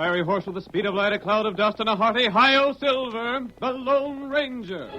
fiery horse with the speed of light, a cloud of dust, and a hearty hi-yo silver, the Lone Ranger.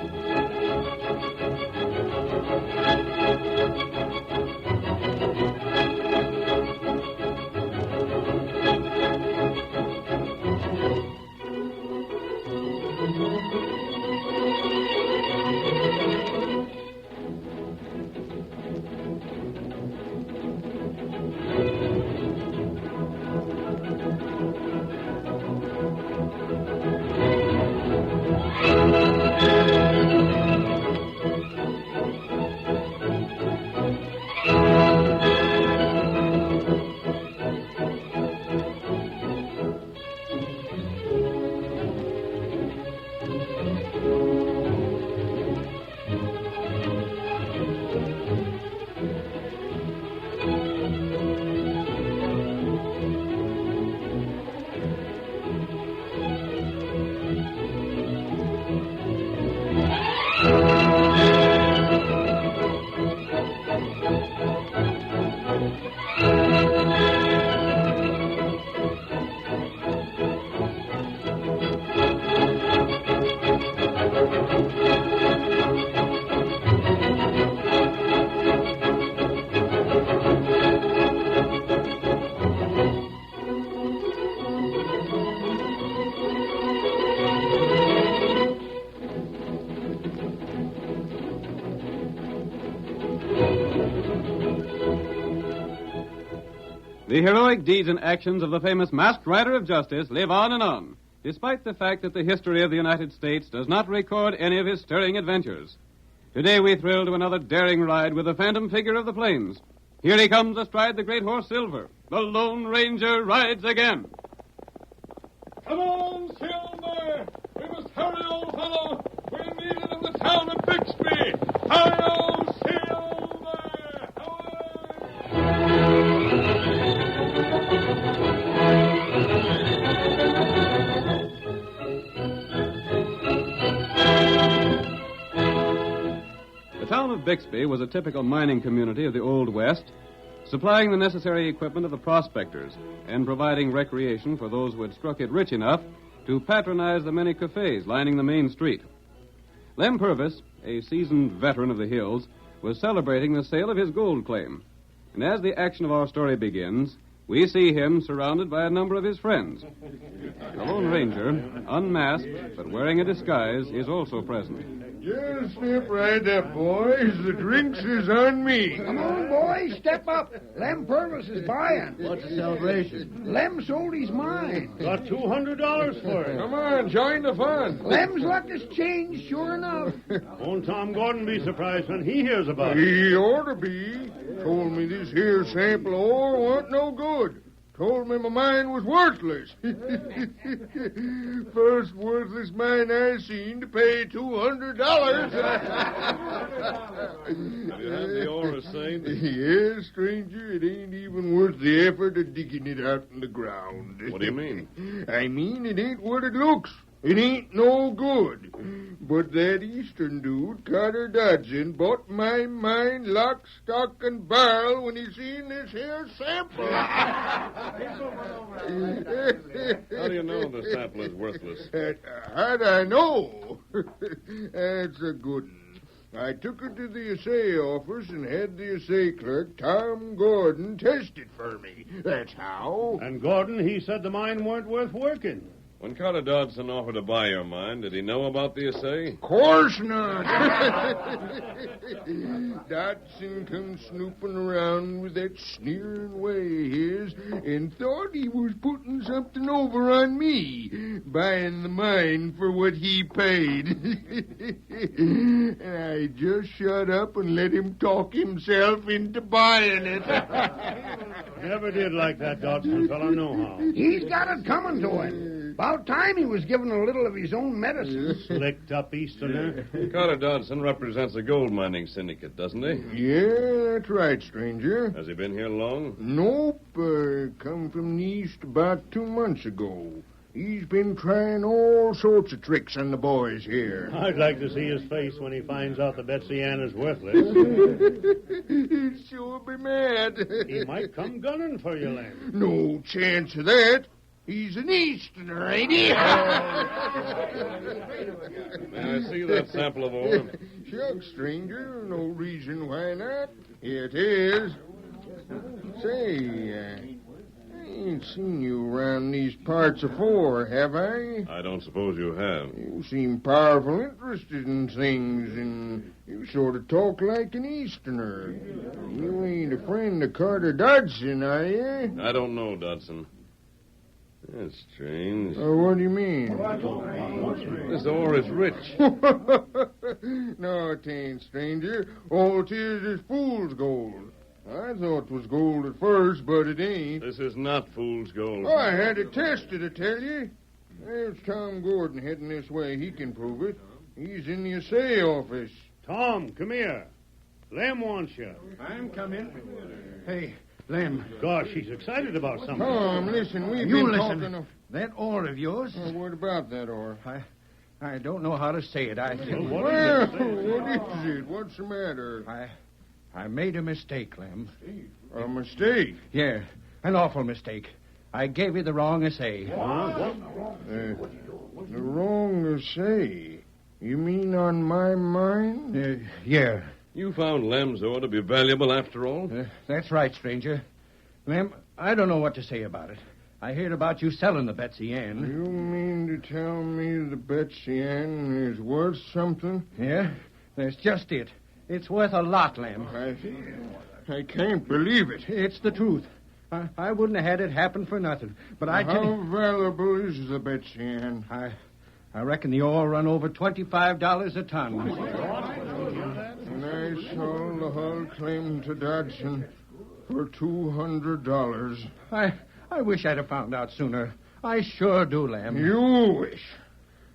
The heroic deeds and actions of the famous Masked Rider of Justice live on and on, despite the fact that the history of the United States does not record any of his stirring adventures. Today we thrill to another daring ride with the phantom figure of the plains. Here he comes astride the great horse Silver. The Lone Ranger rides again. Come on, Silver! We must hurry, old fellow! We're needed in the town of Bixby! Hurry, Silver! The town of Bixby was a typical mining community of the Old West, supplying the necessary equipment of the prospectors and providing recreation for those who had struck it rich enough to patronize the many cafes lining the main street. Lem Purvis, a seasoned veteran of the hills, was celebrating the sale of his gold claim. And as the action of our story begins, we see him surrounded by a number of his friends. The Lone Ranger, unmasked but wearing a disguise, is also present. Just step right up, boys. The drinks is on me. Come on, boys, step up. Lem Purvis is buying. What's the celebration? Lem sold his mine. Got $200 for it. Come on, join the fun. Lem's luck has changed, sure enough. Won't Tom Gordon be surprised when he hears about it? He ought to be. Told me this here sample of ore wasn't no good. Told me my mine was worthless. First worthless mine I seen to pay $200. Have you had the ore, Saint? Yes, stranger, it ain't even worth the effort of digging it out in the ground. What do you mean? I mean it ain't what it looks. It ain't no good. But that Eastern dude, Carter Dodson, bought my mine lock, stock, and barrel when he seen this here sample. How do you know the sample is worthless? How'd I know? That's a good one. I took it to the assay office and had the assay clerk, Tom Gordon, test it for me. That's how. And Gordon, he said the mine weren't worth working. When Carter Dodson offered to buy your mine, did he know about the assay? Of course not. Dodson come snooping around with that sneering way of his and thought he was putting something over on me, buying the mine for what he paid. And I just shut up and let him talk himself into buying it. Never did like that Dodson fellow, no how. He's got it coming to him. About time he was given a little of his own medicine. Slicked up Easterner. Carter Dodson represents a gold mining syndicate, doesn't he? Yeah, that's right, stranger. Has he been here long? Nope, come from the east about 2 months ago. He's been trying all sorts of tricks on the boys here. I'd like to see his face when he finds out that Betsy Ann is worthless. He'd sure be mad. He might come gunning for you, Lem. No chance of that. He's an Easterner, ain't he? May I see that sample of ore? Shucks, stranger. No reason why not. Here it is. Say, I ain't seen you around these parts afore, have I? I don't suppose you have. You seem powerful interested in things, and you sort of talk like an Easterner. You ain't a friend of Carter Dodson, are you? I don't know, Dodson. That's strange. What do you mean? This ore is rich. No, it ain't, stranger. All it is fool's gold. I thought it was gold at first, but it ain't. This is not fool's gold. Oh, I had it tested, I tell you. There's Tom Gordon heading this way. He can prove it. He's in the assay office. Tom, come here. Lem wants you. I'm coming. Hey, Lem. Gosh, he's excited about something. Tom, listen, we've You been listen. talking... That ore of yours, What about that ore? I don't know how to say it. Well, what Well, is it? what is it? What's the matter? I made a mistake, Lem. A mistake? Yeah, an awful mistake. I gave you the wrong assay. The wrong assay? You mean on my mine? Yeah, You found Lem's ore to be valuable after all? that's right, stranger. Lem, I don't know what to say about it. I heard about you selling the Betsy Ann. You mean to tell me the Betsy Ann is worth something? Yeah, that's just it. It's worth a lot, Lem. I can't believe it. It's the truth. I wouldn't have had it happen for nothing. But I tell How you, valuable is the Betsy Ann? I reckon the ore run over $25 a ton. And I sold the whole claim to Dodson for $200. I wish I'd have found out sooner. I sure do, Lem. You wish.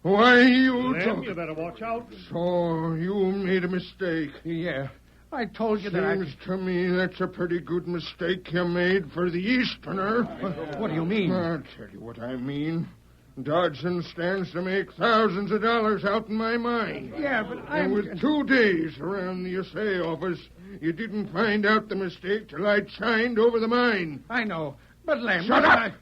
Why, you Lem, don't. you better watch out. So you made a mistake. Yeah, I told you that Seems to me that's a pretty good mistake you made for the Easterner. What do you mean? I'll tell you what I mean. Dodson stands to make thousands of dollars out in my mine. Yeah, but And with 2 days around the assay office, you didn't find out the mistake till I'd shined over the mine. I know. But, Lem... Shut up!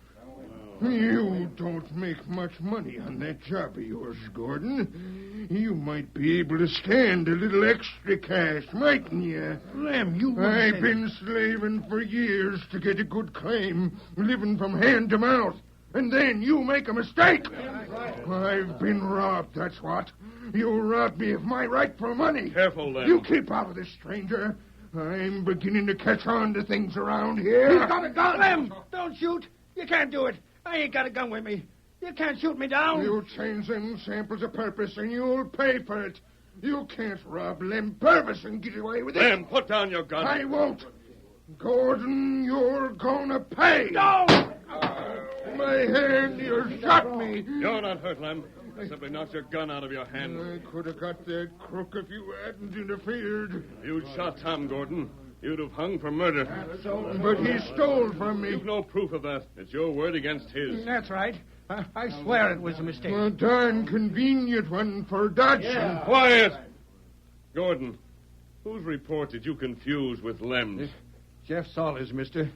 You don't make much money on that job of yours, Gordon. You might be able to stand a little extra cash, mightn't you? Lem, you... I've been slaving for years to get a good claim, living from hand to mouth. And then you make a mistake. I've been robbed, that's what. You robbed me of my rightful money. Careful, Lem. You keep out of this, stranger. I'm beginning to catch on to things around here. He's got a gun! Lem, don't shoot. You can't do it. I ain't got a gun with me. You can't shoot me down. You change them samples of purpose, and you'll pay for it. You can't rob Lem Purvis and get away with it. Lem, put down your gun. I won't. Gordon, you're gonna pay. No! My hand, you shot me. You're not hurt, Lem. I simply knocked your gun out of your hand. I could have got that crook if you hadn't interfered. If you'd shot Tom Gordon, you'd have hung for murder. But he stole from me. You've no proof of that. It's your word against his. That's right. I swear it was a mistake. A darn convenient one for Dodson. Quiet! Gordon, whose report did you confuse with Lem's? Jeff Sawyer's, mister.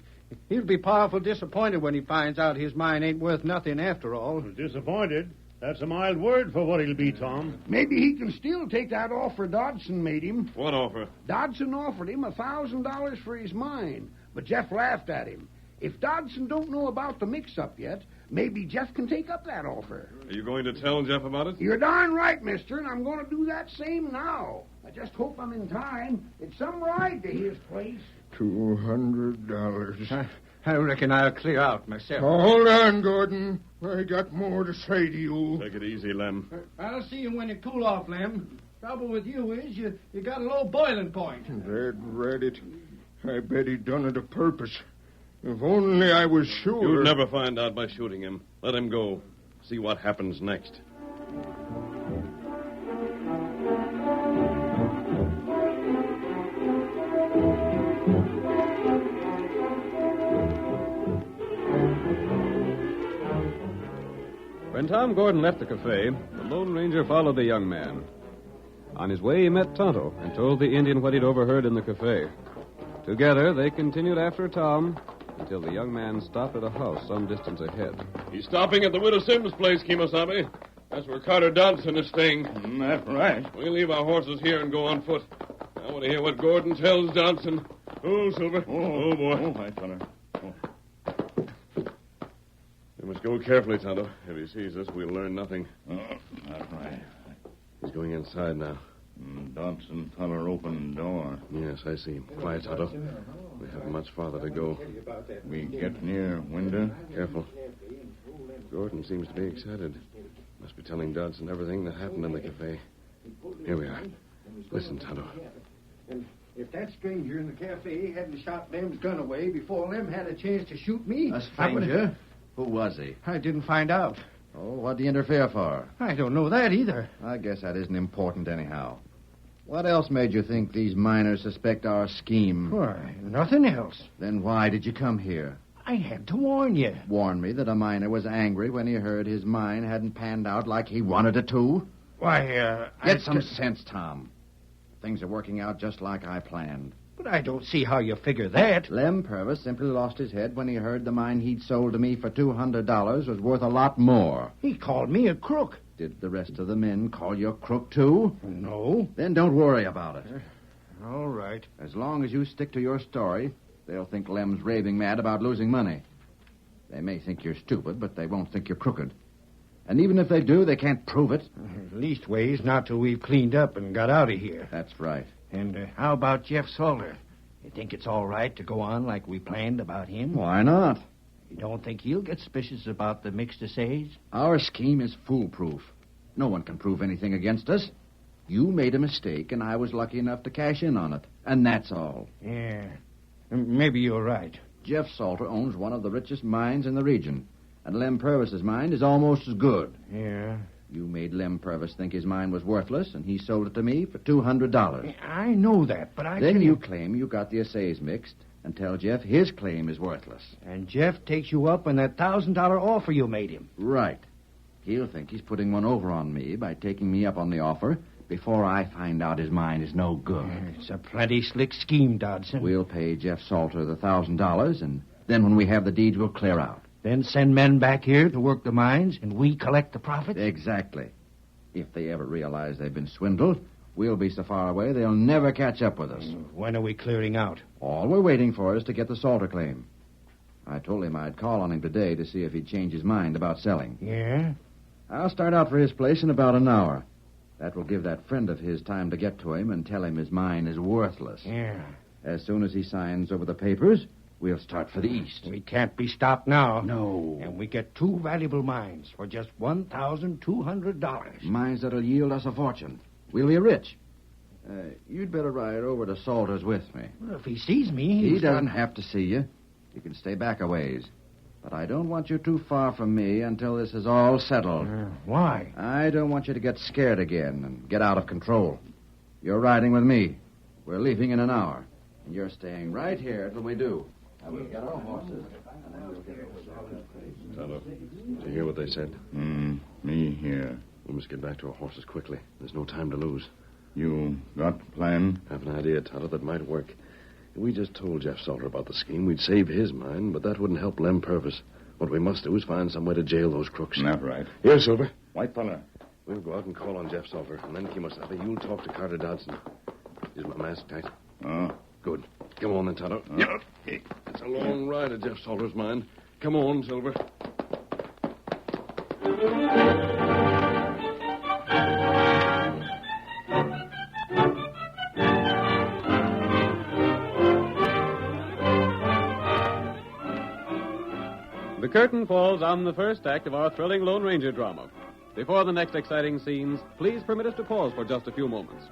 He'll be powerful disappointed when he finds out his mine ain't worth nothing after all. Disappointed? That's a mild word for what he'll be, Tom. Maybe he can still take that offer Dodson made him. What offer? Dodson offered him $1,000 for his mine, but Jeff laughed at him. If Dodson don't know about the mix-up yet, maybe Jeff can take up that offer. Are you going to tell Jeff about it? You're darn right, mister, and I'm going to do that same now. I just hope I'm in time. It's some ride to his place. $200. I reckon I'll clear out myself. Hold on, Gordon. I got more to say to you. Take it easy, Lem. I'll see you when you cool off, Lem. Trouble with you is you got a low boiling point. Red Reddit. I bet he done it a purpose. If only I was sure. You'd never find out by shooting him. Let him go. See what happens next. When Tom Gordon left the cafe, the Lone Ranger followed the young man. On his way, he met Tonto and told the Indian what he'd overheard in the cafe. Together, they continued after Tom until the young man stopped at a house some distance ahead. He's stopping at the Widow Sims' place, Kemosabe. That's where Carter Dodson is staying. That's right. We'll leave our horses here and go on foot. I want to hear what Gordon tells Dodson. Oh, Silver. Oh, boy. Oh, white feller. We must go carefully, Tonto. If he sees us, we'll learn nothing. Oh, that's right. He's going inside now. Dodson feller open door. Yes, I see. Quiet, Tonto. We have much farther to go. We get near window. Careful. Gordon seems to be excited. Must be telling Dodson everything that happened in the cafe. Here we are. Listen, Tonto. And if that stranger in the cafe hadn't shot Lem's gun away before Lem had a chance to shoot me... A stranger? Who was he? I didn't find out. Oh, what'd he interfere for? I don't know that either. I guess that isn't important anyhow. What else made you think these miners suspect our scheme? Why, nothing else. Then why did you come here? I had to warn you. Warn me that a miner was angry when he heard his mine hadn't panned out like he wanted it to? Why, Get some sense, Tom. Things are working out just like I planned. But I don't see how you figure that. Lem Purvis simply lost his head when he heard the mine he'd sold to me for $200 was worth a lot more. He called me a crook. Did the rest of the men call you a crook, too? No. Then don't worry about it. All right. As long as you stick to your story, they'll think Lem's raving mad about losing money. They may think you're stupid, but they won't think you're crooked. And even if they do, they can't prove it. Leastways, not till we've cleaned up and got out of here. That's right. And how about Jeff Salter? You think it's all right to go on like we planned about him? Why not? You don't think he'll get suspicious about the mixed assays? Our scheme is foolproof. No one can prove anything against us. You made a mistake, and I was lucky enough to cash in on it. And that's all. Yeah. Maybe you're right. Jeff Salter owns one of the richest mines in the region. And Lem Purvis's mine is almost as good. Yeah. You made Lem Purvis think his mine was worthless, and he sold it to me for $200. I know that, but Then you claim you got the assays mixed and tell Jeff his claim is worthless. And Jeff takes you up on that $1,000 offer you made him. Right. He'll think he's putting one over on me by taking me up on the offer before I find out his mine is no good. It's a plenty slick scheme, Dodson. We'll pay Jeff Salter the $1,000, and then when we have the deeds, we'll clear out. Then send men back here to work the mines, and we collect the profits? Exactly. If they ever realize they've been swindled, we'll be so far away they'll never catch up with us. When are we clearing out? All we're waiting for is to get the Salter claim. I told him I'd call on him today to see if he'd change his mind about selling. Yeah? I'll start out for his place in about an hour. That will give that friend of his time to get to him and tell him his mine is worthless. Yeah. As soon as he signs over the papers, we'll start for the east. We can't be stopped now. No. And we get 2 valuable mines for just $1,200. Mines that'll yield us a fortune. We'll be rich. You'd better ride over to Salter's with me. Well, if he sees me, He doesn't have to see you. You can stay back a ways. But I don't want you too far from me until this is all settled. Why? I don't want you to get scared again and get out of control. You're riding with me. We're leaving in an hour. And you're staying right here till we do. And we'll get our horses. And then we'll get Tonto, did you hear what they said? Me here. We must get back to our horses quickly. There's no time to lose. You got plan? I have an idea, Tonto, that might work. If we just told Jeff Salter about the scheme, we'd save his mine, but that wouldn't help Lem Purvis. What we must do is find some way to jail those crooks. That's right. Here, Silver. White feller. We'll go out and call on Jeff Salter, and then, Kemosabe, you'll talk to Carter Dodson. Is my mask tight? Good. Come on, then, Tonto. Yeah. It's a long ride to Jeff Salter's mine. Come on, Silver. The curtain falls on the first act of our thrilling Lone Ranger drama. Before the next exciting scenes, please permit us to pause for just a few moments.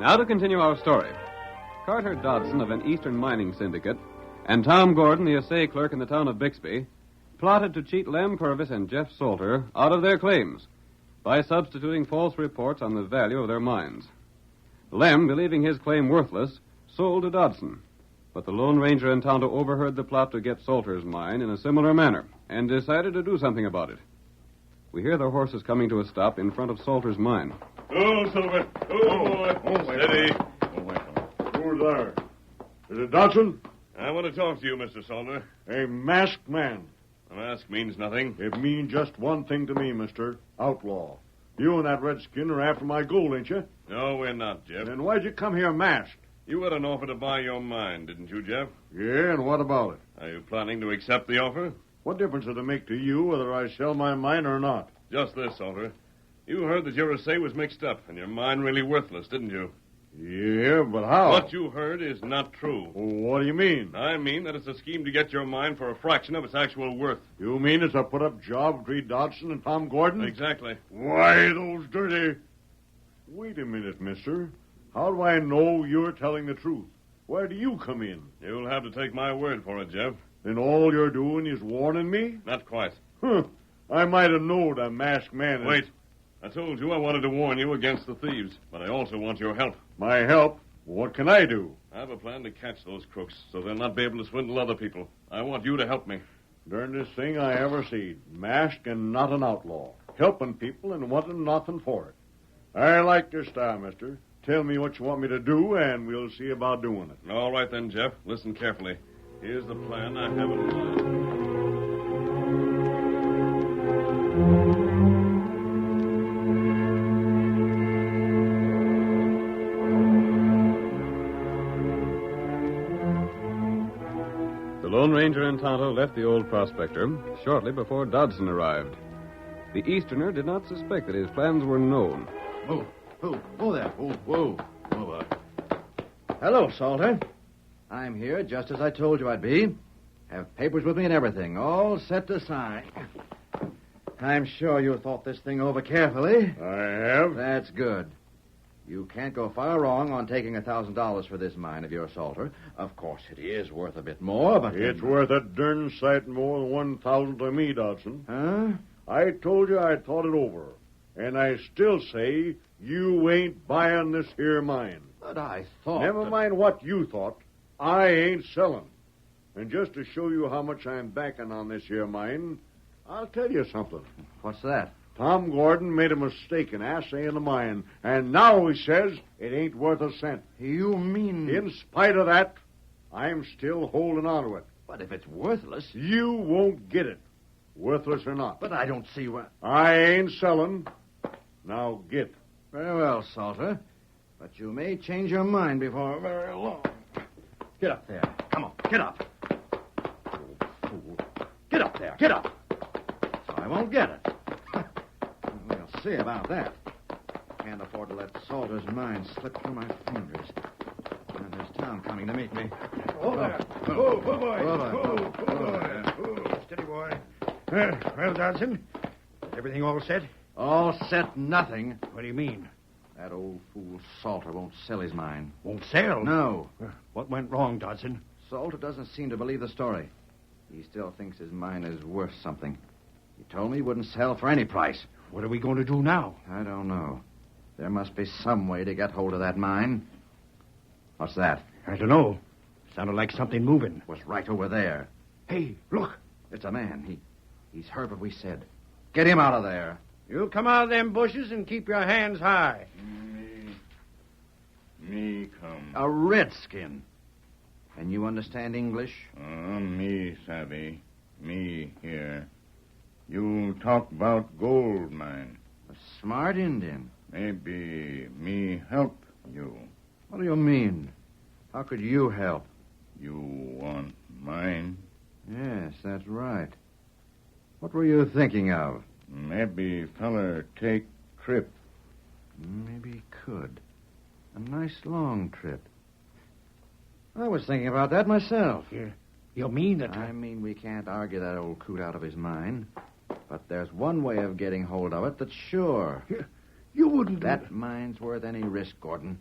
Now to continue our story. Carter Dodson of an Eastern mining syndicate and Tom Gordon, the assay clerk in the town of Bixby, plotted to cheat Lem Purvis and Jeff Salter out of their claims by substituting false reports on the value of their mines. Lem, believing his claim worthless, sold to Dodson. But the Lone Ranger and Tonto overheard the plot to get Salter's mine in a similar manner and decided to do something about it. We hear their horses coming to a stop in front of Salter's mine. Oh, Silver. Oh, boy. Steady. Who's there? Is it Dodson? I want to talk to you, Mr. Salter. A masked man. A mask means nothing. It means just one thing to me, mister. Outlaw. You and that redskin are after my gold, ain't you? No, we're not, Jeff. Then why'd you come here masked? You had an offer to buy your mine, didn't you, Jeff? Yeah, and what about it? Are you planning to accept the offer? What difference does it make to you whether I sell my mine or not? Just this, Salter. You heard that your assay was mixed up and your mine really worthless, didn't you? Yeah, but how? What you heard is not true. What do you mean? I mean that it's a scheme to get your mine for a fraction of its actual worth. You mean it's a put-up job between Dodson and Tom Gordon? Exactly. Why, those dirty... Wait a minute, mister. How do I know you're telling the truth? Where do you come in? You'll have to take my word for it, Jeff. Then all you're doing is warning me? Not quite. Huh. I might have known a masked man is... Wait. I told you I wanted to warn you against the thieves, but I also want your help. My help? What can I do? I have a plan to catch those crooks so they'll not be able to swindle other people. I want you to help me. Darndest thing I ever seen. Masked and not an outlaw. Helping people and wanting nothing for it. I like your style, mister. Tell me what you want me to do, and we'll see about doing it. All right then, Jeff. Listen carefully. Here's the plan I have in mind. The Lone Ranger and Tonto left the old prospector shortly before Dodson arrived. The Easterner did not suspect that his plans were known. Whoa there. Whoa. Hello, Salter. I'm here just as I told you I'd be. Have papers with me and everything, all set to sign. I'm sure you thought this thing over carefully. I have. That's good. You can't go far wrong on taking $1,000 for this mine of yours, Salter. Of course, it is worth a bit more, but... It's worth a darn sight more than 1,000 to me, Dodson. Huh? I told you I'd thought it over. And I still say you ain't buying this here mine. But I thought... Never mind what you thought. I ain't selling. And just to show you how much I'm backing on this here mine, I'll tell you something. What's that? Tom Gordon made a mistake in assaying the mine, and now he says it ain't worth a cent. You mean... In spite of that, I'm still holding on to it. But if it's worthless... You won't get it, worthless or not. But I don't see what... I ain't selling. Now get. Very well, Salter. But you may change your mind before very long. Get up there. Come on, get up. Oh, fool. Get up there, get up. So I won't get it. We'll see about that. Can't afford to let Salter's mind slip through my fingers. And there's Tom coming to meet me. Oh, there. Oh, boy. Oh, steady, boy. Well, Dodson, is everything all set? All set nothing. What do you mean? That old fool Salter won't sell his mine. Won't sell? No. What went wrong, Dodson? Salter doesn't seem to believe the story. He still thinks his mine is worth something. He told me he wouldn't sell for any price. What are we going to do now? I don't know. There must be some way to get hold of that mine. What's that? I don't know. Sounded like something moving. It was right over there. Hey, look. It's a man. He's heard what we said. Get him out of there. You come out of them bushes and keep your hands high. Me come. A redskin. Can you understand English? Me savvy. Me here. You talk about gold mine. A smart Indian. Maybe me help you. What do you mean? How could you help? You want mine? Yes, that's right. What were you thinking of? Maybe feller take trip. Maybe he could. A nice long trip. I was thinking about that myself. You mean that... I mean, we can't argue that old coot out of his mind. But there's one way of getting hold of it that's sure. You wouldn't... That mine's worth any risk, Gordon.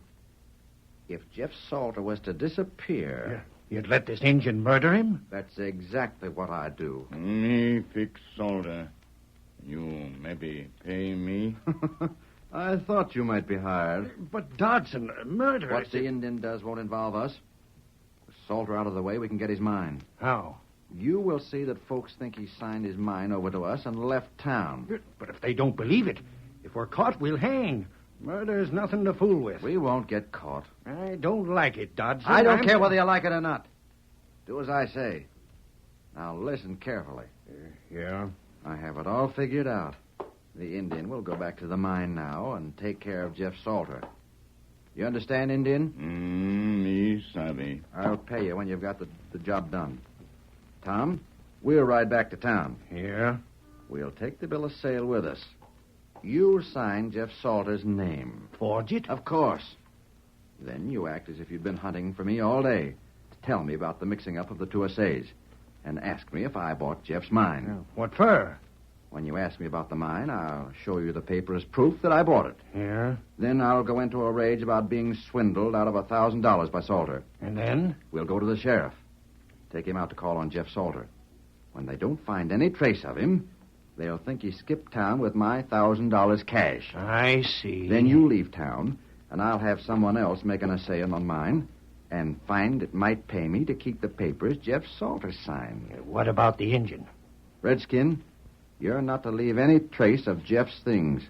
If Jeff Salter was to disappear, You'd let this Injun murder him? that's exactly what I'd do. Me fix Salter. You maybe pay me? I thought you might be hired. But Dodson, murder... What the Indian does won't involve us. With Salter out of the way, we can get his mine. How? You will see that folks think he signed his mine over to us and left town. But if they don't believe it, if we're caught, we'll hang. Murder's nothing to fool with. We won't get caught. I don't like it, Dodson. I don't care whether you like it or not. Do as I say. Now listen carefully. Yeah? I have it all figured out. The Indian will go back to the mine now and take care of Jeff Salter. You understand, Indian? Me savvy. I'll pay you when you've got the job done. Tom, we'll ride back to town. Yeah? We'll take the bill of sale with us. You'll sign Jeff Salter's name. Forge it? Of course. Then you act as if you'd been hunting for me all day. Tell me about the mixing up of the two assays. And ask me if I bought Jeff's mine. What for? When you ask me about the mine, I'll show you the paper as proof that I bought it. Yeah? Then I'll go into a rage about being swindled out of $1,000 by Salter. And then? We'll go to the sheriff. Take him out to call on Jeff Salter. When they don't find any trace of him, they'll think he skipped town with my $1,000 cash. I see. Then you leave town, and I'll have someone else make an assay on mine and find it might pay me to keep the papers Jeff Salter signed. What about the Injun? Redskin, you're not to leave any trace of Jeff's things.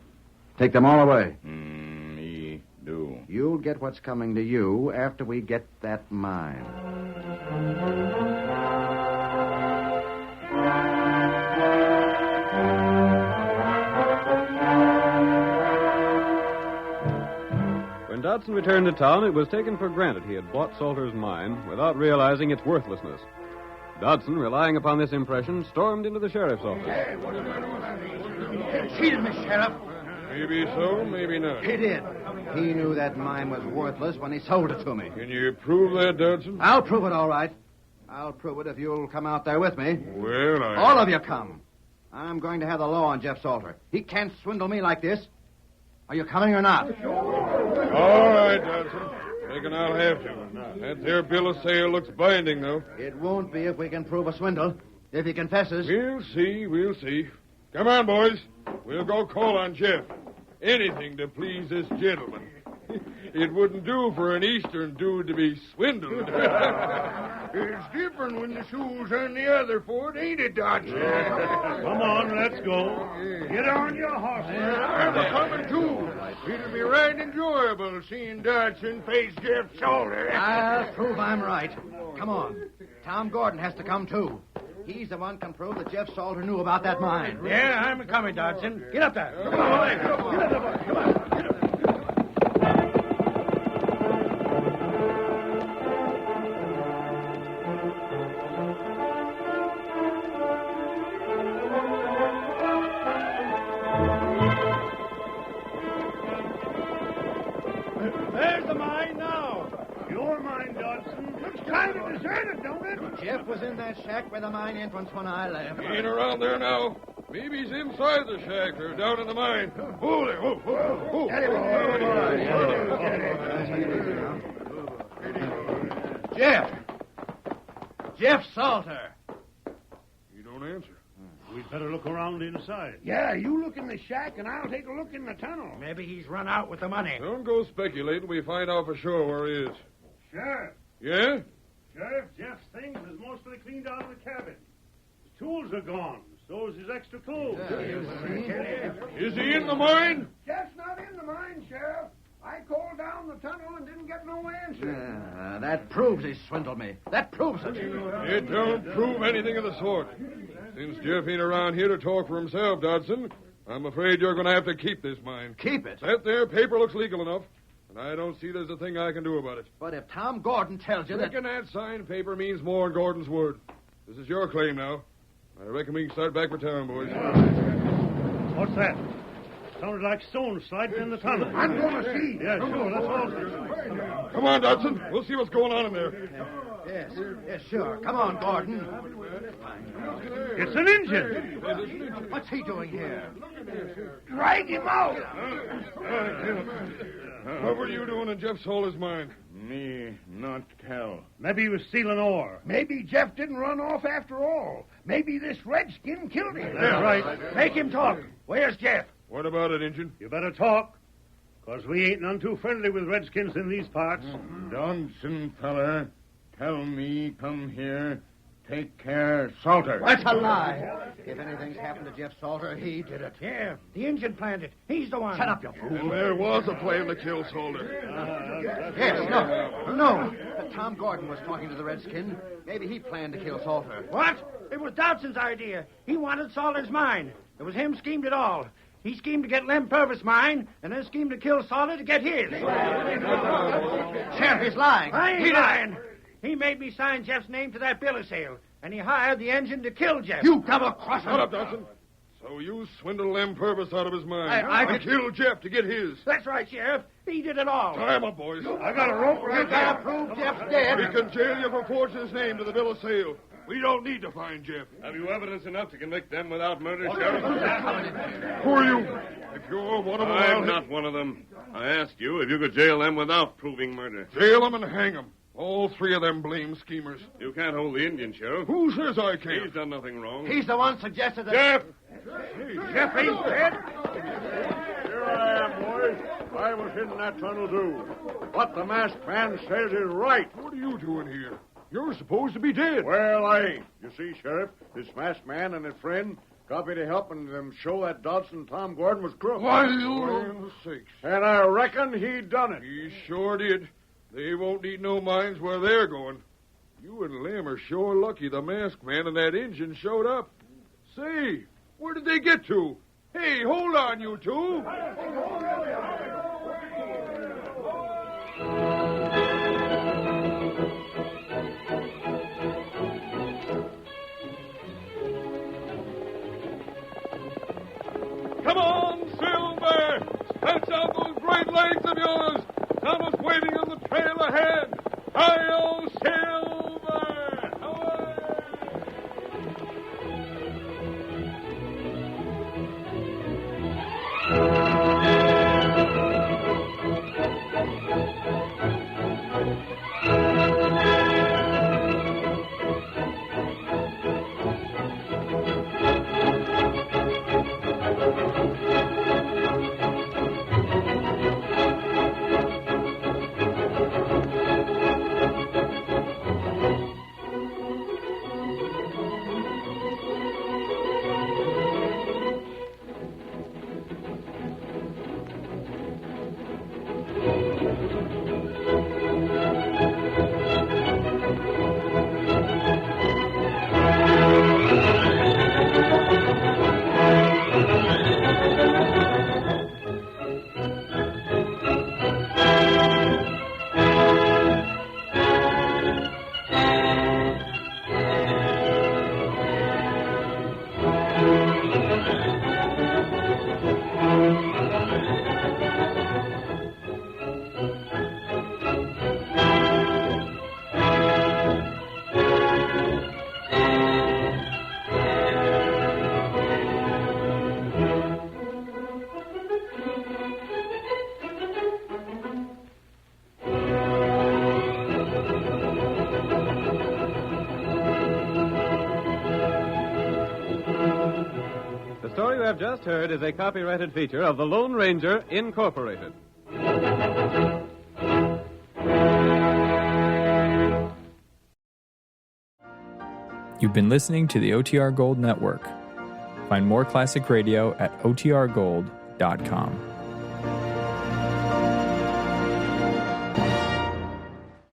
Take them all away. Me do. You'll get what's coming to you after we get that mine. When Dodson returned to town, it was taken for granted he had bought Salter's mine without realizing its worthlessness. Dodson, relying upon this impression, stormed into the sheriff's office. Cheated me, Sheriff. Maybe so, maybe not. He did. He knew that mine was worthless when he sold it to me. Can you prove that, Dodson? I'll prove it, all right. I'll prove it if you'll come out there with me. Well, All of you come. I'm going to have the law on Jeff Salter. He can't swindle me like this. Are you coming or not? All right, Dodson. Reckon I'll have to. That there bill of sale looks binding, though. It won't be if we can prove a swindle. If he confesses. We'll see. Come on, boys. We'll go call on Jeff. Anything to please this gentleman. It wouldn't do for an Eastern dude to be swindled. It's different when the shoe's on the other foot, ain't it, Dodson? Come on, let's go. Get on your horse. I'm coming, too. It'll be right enjoyable seeing Dodson face Jeff Salter. I'll prove I'm right. Come on. Tom Gordon has to come, too. He's the one can prove that Jeff Salter knew about that mine. Yeah, I'm coming, Dodson. Get up there. Come on. Come on. There's the mine now. Your mine, Dodson. Looks kind of deserted, don't it? Jeff was in that shack by the mine entrance when I left. He ain't around there now. Maybe he's inside the shack or down in the mine. Hold it. Jeff Salter. You don't answer. We'd better look around inside. Yeah, you look in the shack, and I'll take a look in the tunnel. Maybe he's run out with the money. Don't go speculating. We find out for sure where he is. Sheriff. Yeah? Sheriff, Jeff's things is mostly cleaned out of the cabin. His tools are gone. So is his extra clothes. Is he in the mine? Jeff's not in the mine, Sheriff. I called down the tunnel and didn't get no answer. That proves he swindled me. That proves it. It don't prove anything of the sort. Since Jeff ain't around here to talk for himself, Dodson, I'm afraid you're going to have to keep this mine. Keep it. That there paper looks legal enough, and I don't see there's a thing I can do about it. But if Tom Gordon tells you that... Reckon that signed paper means more than Gordon's word. This is your claim now. I reckon we can start back for town, boys. What's that? Sounded like stones sliding in the tunnel. I'm going to see. Yeah, sure. Let's all... Come on, Dodson. We'll see what's going on in there. Yes, sure. Come on, Gordon. It's an engine. What's he doing here? Drag him out. What were you doing in Jeff Salter's mine? Me not tell. Maybe he was stealing ore. Maybe Jeff didn't run off after all. Maybe this redskin killed him. That's right. Make him talk. Where's Jeff? What about it, Injun? You better talk, 'cause we ain't none too friendly with redskins in these parts. Dodson, feller, tell me, come here, take care, Salter. That's a lie. If anything's happened to Jeff Salter, he did it. Yeah, the engine planned it. He's the one. Shut up, you fool. And there was a plan to kill Salter. Yes, no. Tom Gordon was talking to the redskin. Maybe he planned to kill Salter. What? It was Dodson's idea. He wanted Salter's mine. It was him schemed it all. He schemed to get Lem Purvis' mine, and then schemed to kill Salter to get his. Sheriff, he's lying. I ain't lying. He made me sign Jeff's name to that bill of sale, and he hired the engine to kill Jeff. You double-crosser. Shut up, Dodson. So you swindled Lem Purvis out of his mind. I killed Jeff to get his. That's right, Sheriff. He did it all. Tie him up, boys. I got a rope right You gotta prove Jeff's dead. We can jail you for forging his name to the bill of sale. We don't need to find Jeff. Have you evidence enough to convict them without murder, Sheriff? Who are you? If you're one of them, I'm not one of them. I asked you if you could jail them without proving murder. Jail them and hang them. All three of them blame schemers. You can't hold the Indian, Sheriff. Who says I can't? He's done nothing wrong. He's the one suggested that... Jeff! Jeff ain't dead. Here I am, boys. I was in that tunnel, too. What the masked man says is right. What are you doing here? You're supposed to be dead. Well, I ain't. You see, Sheriff, this masked man and his friend got me to helping them show that Dodson Tom Gordon was crook. Why, land sakes. And I reckon he done it. He sure did. They won't need no mines where they're going. You and Lem are sure lucky the masked man and that engine showed up. Say, where did they get to? Hey, hold on, you two. Come on, Silver! Stretch out those great legs of yours! Someone's waiting on the trail ahead! Hi-yo, Silver! Away! The story you have just heard is a copyrighted feature of the Lone Ranger, Incorporated. You've been listening to the OTR Gold Network. Find more classic radio at otrgold.com.